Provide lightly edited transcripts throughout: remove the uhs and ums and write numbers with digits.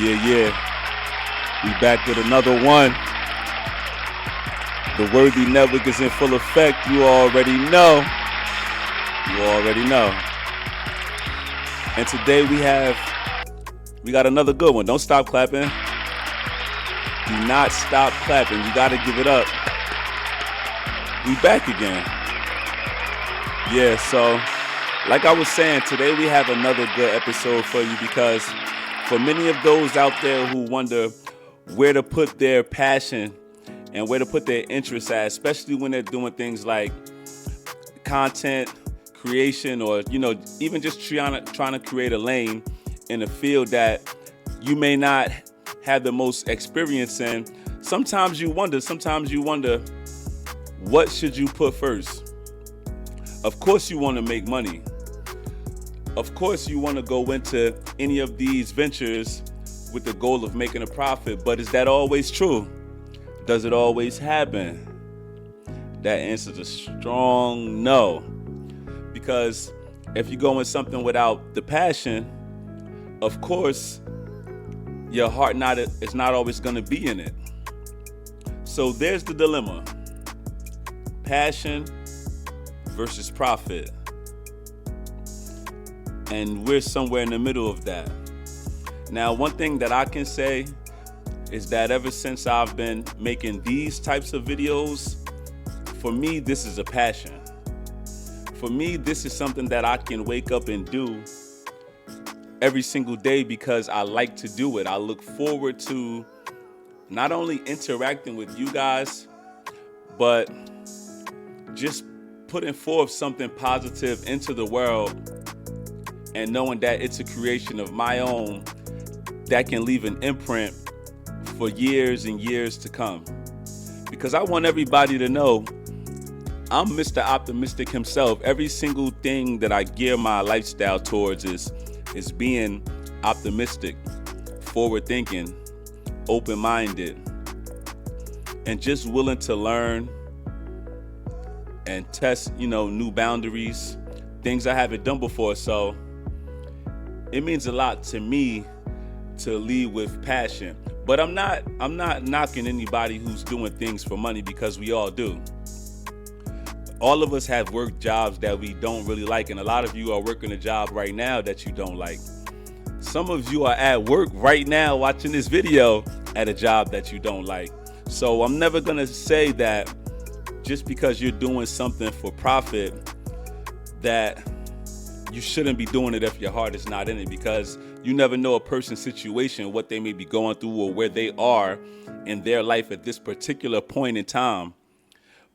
Yeah. We back with another one. The Worthy Network is in full effect. You already know. And today we got another good one. Don't stop clapping. Do not stop clapping. You got to give it up. We back again. Yeah, so like I was saying, today we have another good episode for you because for many of those out there who wonder where to put their passion and where to put their interest at, especially when they're doing things like content creation or, even just trying to create a lane in a field that you may not have the most experience in. Sometimes you wonder, what should you put first? Of course you want to make money. Of course you want to go into any of these ventures with the goal of making a profit, but is that always true? Does it always happen? That answer is a strong no. Because if you go in something without the passion, of course, your heart is not always going to be in it. So there's the dilemma. Passion versus profit. And we're somewhere in the middle of that. Now, one thing that I can say is that ever since I've been making these types of videos, for me, this is a passion. For me, this is something that I can wake up and do every single day because I like to do it. I look forward to not only interacting with you guys, but just putting forth something positive into the world and knowing that it's a creation of my own that can leave an imprint for years and years to come. Because I want everybody to know I'm Mr. Optimistic himself. Every single thing that I gear my lifestyle towards is being optimistic, forward-thinking, open-minded, and just willing to learn and test, new boundaries, things I haven't done before. So it means a lot to me to lead with passion. But I'm not knocking anybody who's doing things for money because we all do. All of us have work jobs that we don't really like, and a lot of you are working a job right now that you don't like. Some of you are at work right now watching this video at a job that you don't like. So I'm never gonna say that just because you're doing something for profit that you shouldn't be doing it if your heart is not in it, because you never know a person's situation, what they may be going through or where they are in their life at this particular point in time.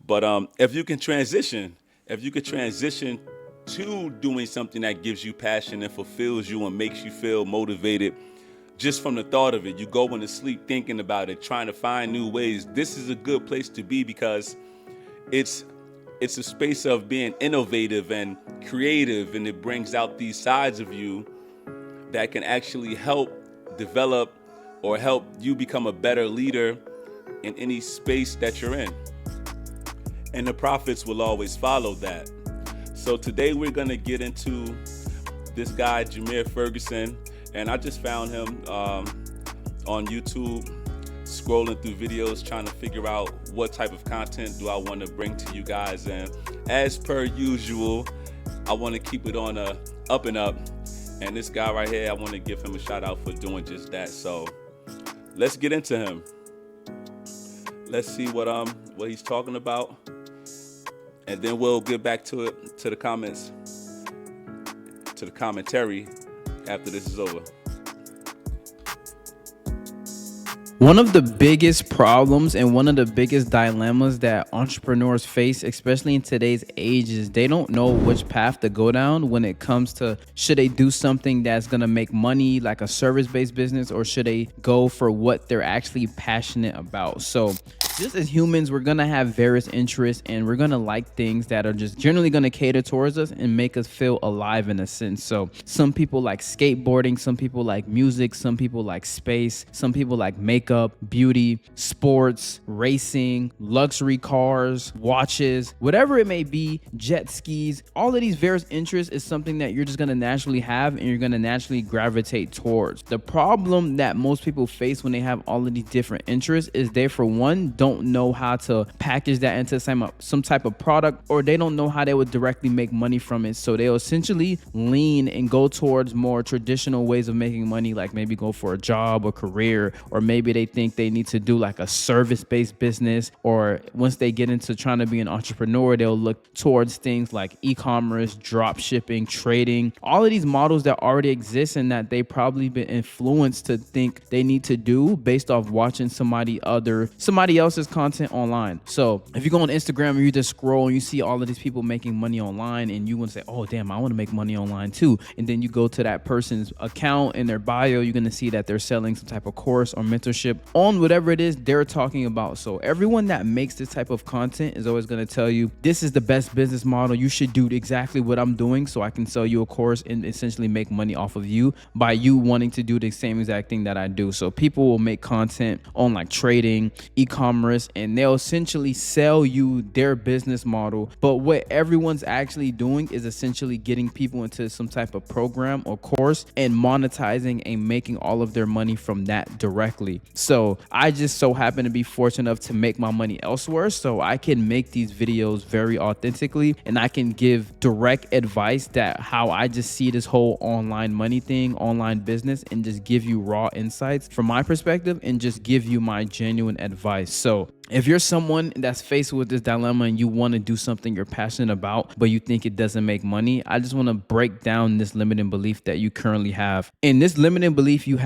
But if you can transition to doing something that gives you passion and fulfills you and makes you feel motivated just from the thought of it, you go into sleep thinking about it, trying to find new ways. This is a good place to be because it's a space of being innovative and creative, and it brings out these sides of you that can actually help develop or help you become a better leader in any space that you're in. And the profits will always follow that. So today we're going to get into this guy, Jameer Ferguson, and I just found him on YouTube, scrolling through videos, trying to figure out what type of content do I want to bring to you guys. And as per usual, I want to keep it on a up and up. And this guy right here, I want to give him a shout out for doing just that. So let's get into him. Let's see what he's talking about. And then we'll get back to it, to the comments, to the commentary after this is over. One of the biggest problems and one of the biggest dilemmas that entrepreneurs face, especially in today's age, is they don't know which path to go down when it comes to should they do something that's going to make money like a service-based business, or should they go for what they're actually passionate about. So Just as humans, we're gonna have various interests and we're gonna like things that are just generally gonna cater towards us and make us feel alive in a sense. So some people like skateboarding, some people like music, some people like space, some people like makeup, beauty, sports, racing, luxury cars, watches, whatever it may be, jet skis. All of these various interests is something that you're just gonna naturally have and you're gonna naturally gravitate towards. The problem that most people face when they have all of these different interests is they, for one, don't know how to package that into some type of product, or they don't know how they would directly make money from it. So they'll essentially lean and go towards more traditional ways of making money, like maybe go for a job or career, or maybe they think they need to do like a service-based business, or once they get into trying to be an entrepreneur, they'll look towards things like e-commerce, drop shipping, trading, all of these models that already exist and that they probably been influenced to think they need to do based off watching somebody else's content online. So if you go on Instagram and you just scroll and you see all of these people making money online and you want to say, oh damn, I want to make money online too, and then you go to that person's account in their bio, you're going to see that they're selling some type of course or mentorship on whatever it is they're talking about. So everyone that makes this type of content is always going to tell you, this is the best business model, you should do exactly what I'm doing so I can sell you a course and essentially make money off of you by you wanting to do the same exact thing that I do. So people will make content on like trading, e-commerce, and they'll essentially sell you their business model. But what everyone's actually doing is essentially getting people into some type of program or course and monetizing and making all of their money from that directly. So I just so happen to be fortunate enough to make my money elsewhere, so I can make these videos very authentically and I can give direct advice that how I just see this whole online money thing, online business, and just give you raw insights from my perspective and just give you my genuine advice. So if you're someone that's faced with this dilemma and you want to do something you're passionate about, but you think it doesn't make money, I just want to break down this limiting belief that you currently have. And this limiting belief you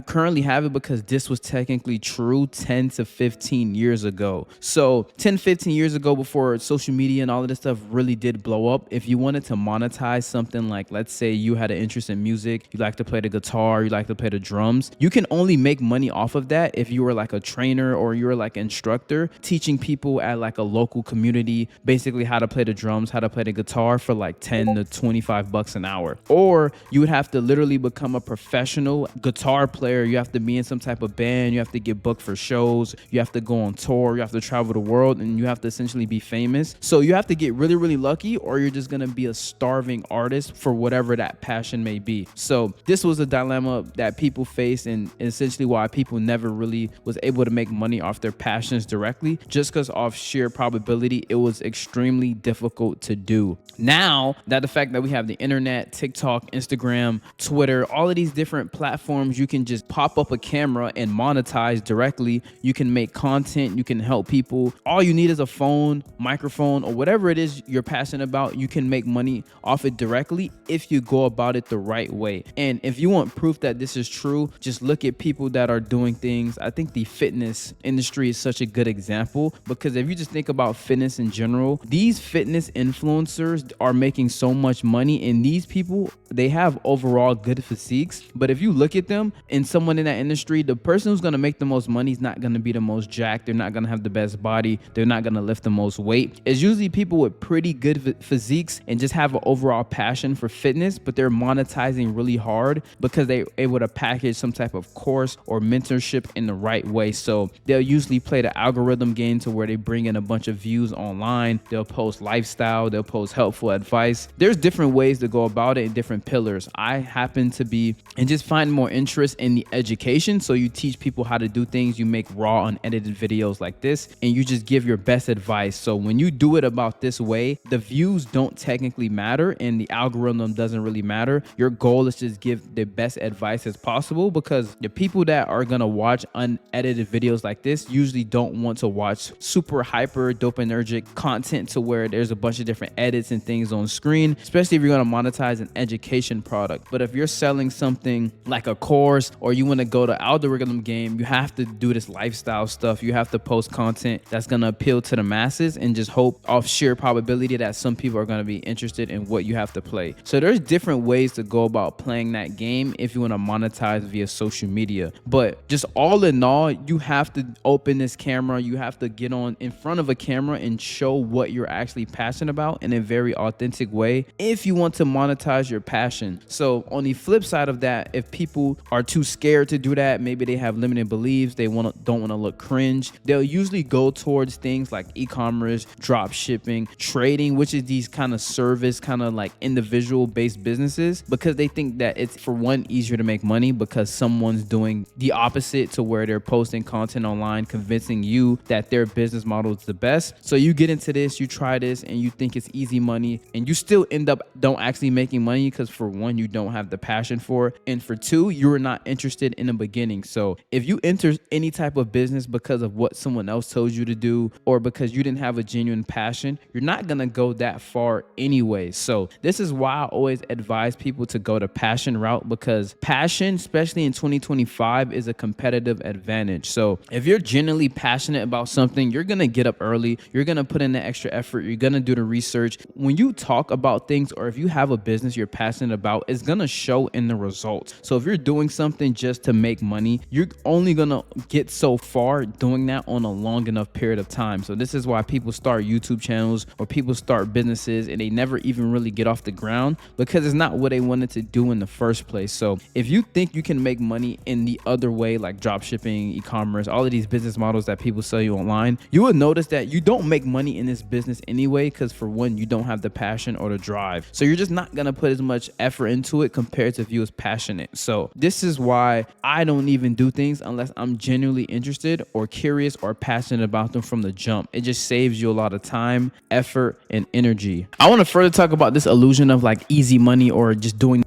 currently have it because this was technically true 10 to 15 years ago. So 10, 15 years ago, before social media and all of this stuff really did blow up, if you wanted to monetize something, like let's say you had an interest in music, you like to play the guitar, you like to play the drums, you can only make money off of that if you were like a trainer or you were like an instructor teaching people at like a local community basically how to play the drums, how to play the guitar for like 10 to 25 bucks an hour. Or you would have to literally become a professional guitar player. You have to be in some type of band, you have to get booked for shows, you have to go on tour, you have to travel the world, and you have to essentially be famous. So you have to get really, really lucky, or you're just gonna be a starving artist for whatever that passion may be. So this was a dilemma that people face, and essentially why people never really was able to make money off their passions directly, just because of sheer probability it was extremely difficult to do. Now that the fact that we have the internet, TikTok, Instagram, Twitter, all of these different platforms, you can just pop up a camera and monetize directly. You can make content, you can help people. All you need is a phone, microphone, or whatever it is you're passionate about. You can make money off it directly if you go about it the right way. And if you want proof that this is true, just look at people that are doing things. I think the fitness industry is such a good example, because if you just think about fitness in general, these fitness influencers are making so much money, and these people, they have overall good physiques, but if you look at them and someone in that industry, the person who's going to make the most money is not going to be the most jacked, they're not going to have the best body, they're not going to lift the most weight. It's usually people with pretty good physiques and just have an overall passion for fitness, but they're monetizing really hard because they're able to package some type of course or mentorship in the right way. So they'll usually play the algorithm game to where they bring in a bunch of views online, they'll post lifestyle, they'll post helpful advice. There's different ways to go about it and different pillars. I happen to be and just find more interest in the education. So you teach people how to do things, you make raw unedited videos like this, and you just give your best advice. So when you do it about this way, the views don't technically matter and the algorithm doesn't really matter. Your goal is to just give the best advice as possible, because the people that are gonna watch unedited videos like this usually don't want to watch super hyper dopaminergic content to where there's a bunch of different edits and things on screen, especially if you're going to monetize an education product. But if you're selling something like a course, or you want to go to algorithm game, you have to do this lifestyle stuff. You have to post content that's going to appeal to the masses and just hope off sheer probability that some people are going to be interested in what you have to play. So there's different ways to go about playing that game if you want to monetize via social media. But just all in all, you have to open this camera camera. You have to get on in front of a camera and show what you're actually passionate about in a very authentic way if you want to monetize your passion. So on the flip side of that, if people are too scared to do that, maybe they have limited beliefs, they don't want to look cringe, they'll usually go towards things like e-commerce, drop shipping, trading, which is these kind of service, kind of like individual based businesses, because they think that it's, for one, easier to make money because someone's doing the opposite, to where they're posting content online convincing you that their business model is the best. So you get into this, you try this, and you think it's easy money, and you still end up don't actually making money because, for one, you don't have the passion for it, and for two, you're not interested in the beginning. So if you enter any type of business because of what someone else told you to do, or because you didn't have a genuine passion, you're not gonna go that far anyway. So this is why I always advise people to go the passion route, because passion, especially in 2025, is a competitive advantage. So if you're genuinely passionate about something, you're gonna get up early, you're gonna put in the extra effort, you're gonna do the research. When you talk about things, or if you have a business you're passionate about, it's gonna show in the results. So if you're doing something just to make money, you're only gonna get so far doing that on a long enough period of time. So this is why people start YouTube channels, or people start businesses, and they never even really get off the ground, because it's not what they wanted to do in the first place. So if you think you can make money in the other way, like drop shipping, e-commerce, all of these business models that people sell you online, you will notice that you don't make money in this business anyway, because, for one, you don't have the passion or the drive. So you're just not gonna put as much effort into it compared to if you was passionate. So this is why I don't even do things unless I'm genuinely interested or curious or passionate about them from the jump. It just saves you a lot of time, effort, and energy. I want to further talk about this illusion of like easy money or just doing.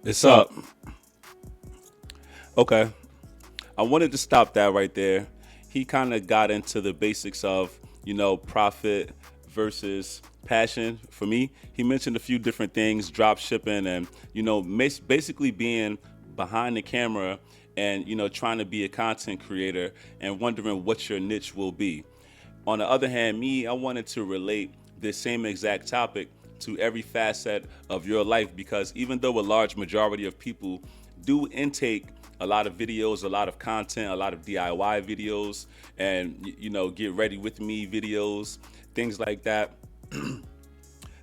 It's up. Okay. I wanted to stop that right there. He kind of got into the basics of, profit versus passion. For me, he mentioned a few different things, drop shipping, and, basically being behind the camera and, trying to be a content creator and wondering what your niche will be. On the other hand, I wanted to relate this same exact topic to every facet of your life, because even though a large majority of people do intake a lot of videos, a lot of content, a lot of DIY videos, and get ready with me videos, things like that,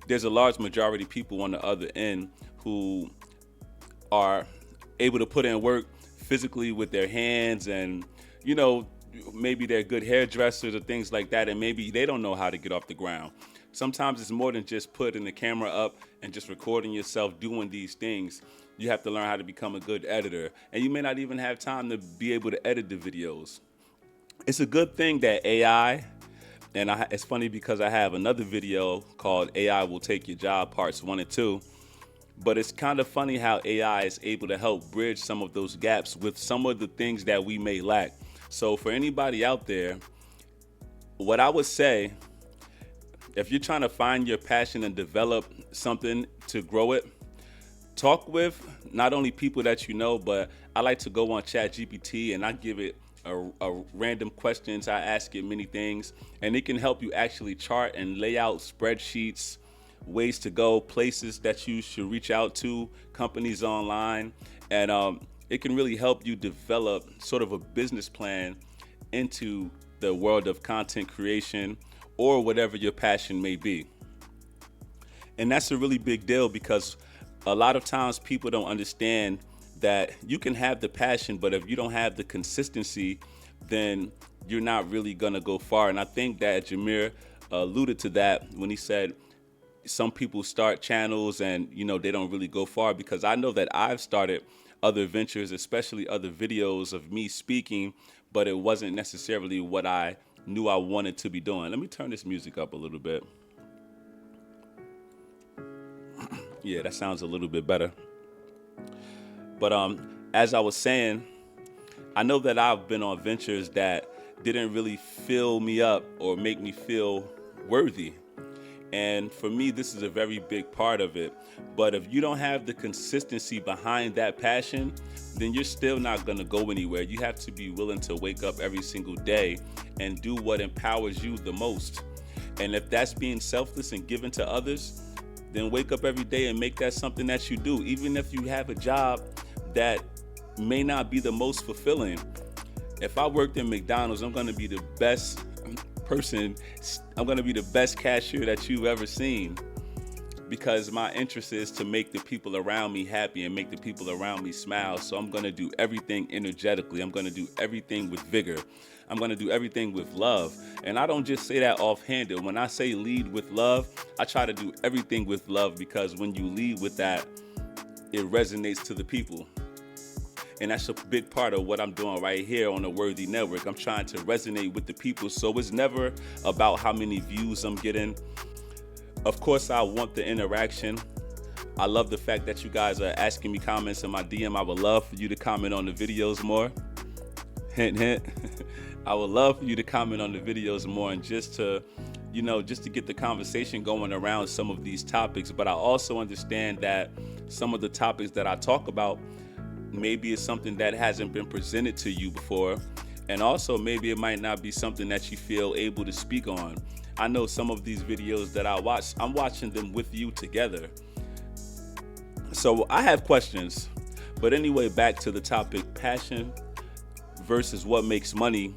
there's a large majority of people on the other end who are able to put in work physically with their hands, and maybe they're good hairdressers or things like that, and maybe they don't know how to get off the ground. Sometimes it's more than just putting the camera up and just recording yourself doing these things. You have to learn how to become a good editor, and you may not even have time to be able to edit the videos. It's a good thing that AI, and it's funny because I have another video called AI Will Take Your Job Parts 1 and 2, but it's kind of funny how AI is able to help bridge some of those gaps with some of the things that we may lack. So for anybody out there, what I would say, if you're trying to find your passion and develop something to grow it, talk with not only people that you know, but I like to go on ChatGPT and I give it a random questions. I ask it many things, and it can help you actually chart and lay out spreadsheets, ways to go, places that you should reach out to, companies online, and it can really help you develop sort of a business plan into the world of content creation or whatever your passion may be. And that's a really big deal, because a lot of times people don't understand that you can have the passion, but if you don't have the consistency, then you're not really gonna go far. And I think that Jameer alluded to that when he said some people start channels and they don't really go far, because I know that I've started other ventures, especially other videos of me speaking, but it wasn't necessarily what I knew I wanted to be doing. Let me turn this music up a little bit. Yeah, that sounds a little bit better. But as I was saying, I know that I've been on ventures that didn't really fill me up or make me feel worthy. And for me, this is a very big part of it. But if you don't have the consistency behind that passion, then you're still not going to go anywhere. You have to be willing to wake up every single day and do what empowers you the most. And if that's being selfless and giving to others, then wake up every day and make that something that you do. Even if you have a job that may not be the most fulfilling. If I worked in McDonald's, I'm going to be the best person. I'm going to be the best cashier that you've ever seen, because my interest is to make the people around me happy and make the people around me smile. So I'm going to do everything energetically. I'm going to do everything with vigor. I'm going to do everything with love. And I don't just say that offhanded. When I say lead with love, I try to do everything with love, because when you lead with that, it resonates to the people. And that's a big part of what I'm doing right here on the Worthy Network. I'm trying to resonate with the people. So it's never about how many views I'm getting. Of course, I want the interaction. I love the fact that you guys are asking me comments in my DM. I would love for you to comment on the videos more. Hint, hint. I would love for you to comment on the videos more, and just to get the conversation going around some of these topics. But I also understand that some of the topics that I talk about, maybe it's something that hasn't been presented to you before. And also maybe it might not be something that you feel able to speak on. I know some of these videos that I watch, I'm watching them with you together. So I have questions. But anyway, back to the topic, passion versus what makes money.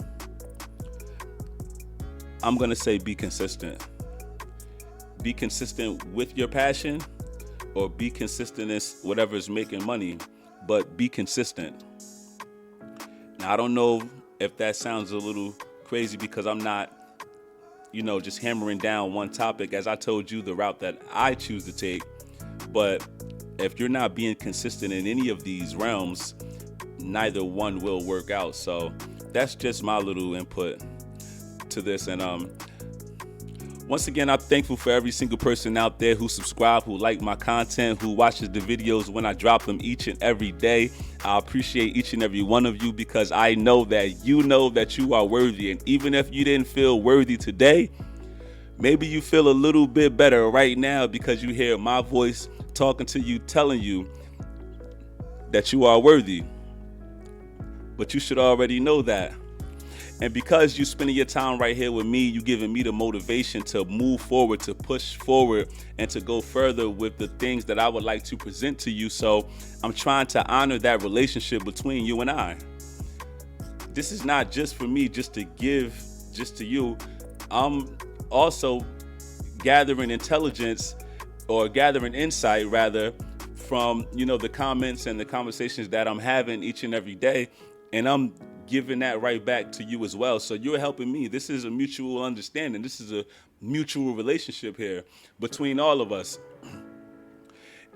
I'm going to say be consistent. Be consistent with your passion, or be consistent in whatever is making money, but be consistent. Now, I don't know if that sounds a little crazy, because I'm not, just hammering down one topic. As I told you, the route that I choose to take. But if you're not being consistent in any of these realms, neither one will work out. So that's just my little input to this. And once again, I'm thankful for every single person out there who subscribe, who like my content, who watches the videos when I drop them each and every day. I appreciate each and every one of you, because I know that you are worthy. And even if you didn't feel worthy today, maybe you feel a little bit better right now, because you hear my voice talking to you, telling you that you are worthy. But you should already know that. And because you're spending your time right here with me, you're giving me the motivation to move forward, to push forward, and to go further with the things that I would like to present to you. So I'm trying to honor that relationship between you and I. This is not just for me, just to give just to you. I'm also gathering intelligence, or gathering insight rather, from, the comments and the conversations that I'm having each and every day. And I'm giving that right back to you as well. So you're helping me. This is a mutual understanding. This is a mutual relationship here between all of us.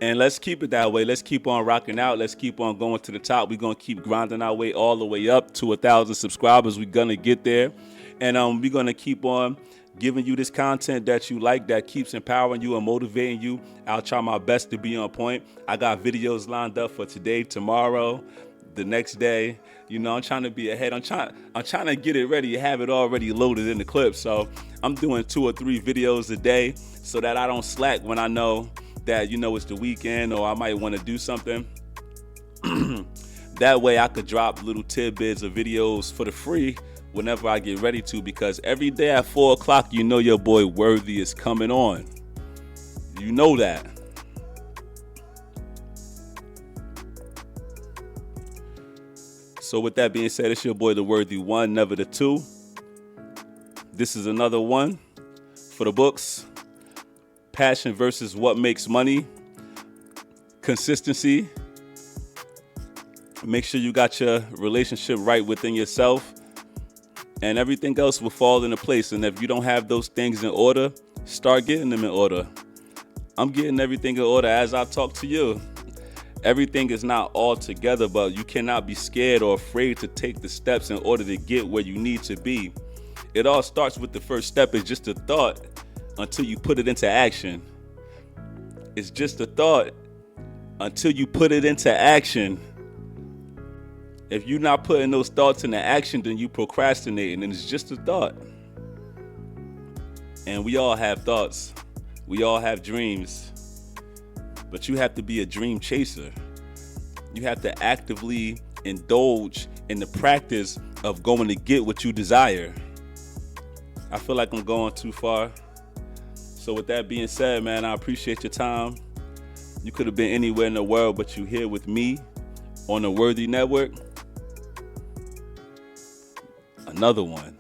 And let's keep it that way. Let's keep on rocking out. Let's keep on going to the top. We're going to keep grinding our way all the way up to 1,000 subscribers. We're going to get there. And we're going to keep on giving you this content that you like, that keeps empowering you and motivating you. I'll try my best to be on point. I got videos lined up for today, tomorrow, the next day. I'm trying to be ahead. I'm trying to get it ready, have it already loaded in the clip. So I'm doing 2 or 3 videos a day, so that I don't slack when I know that, it's the weekend, or I might want to do something. That way I could drop little tidbits of videos for the free whenever I get ready to, because every day at 4 o'clock, your boy Worthy is coming on. You know that. So with that being said, it's your boy, the Worthy One, never the two. This is another one for the books. Passion versus what makes money. Consistency. Make sure you got your relationship right within yourself, and everything else will fall into place. And if you don't have those things in order, start getting them in order. I'm getting everything in order as I talk to you. Everything is not all together, but you cannot be scared or afraid to take the steps in order to get where you need to be. It all starts with the first step. It's just a thought until you put it into action. It's just a thought until you put it into action. If you're not putting those thoughts into action, then you procrastinating, and it's just a thought. And we all have thoughts. We all have dreams. But you have to be a dream chaser. You have to actively indulge in the practice of going to get what you desire. I feel like I'm going too far. So with that being said, man, I appreciate your time. You could have been anywhere in the world, but you here with me on the Worthy Network. Another one.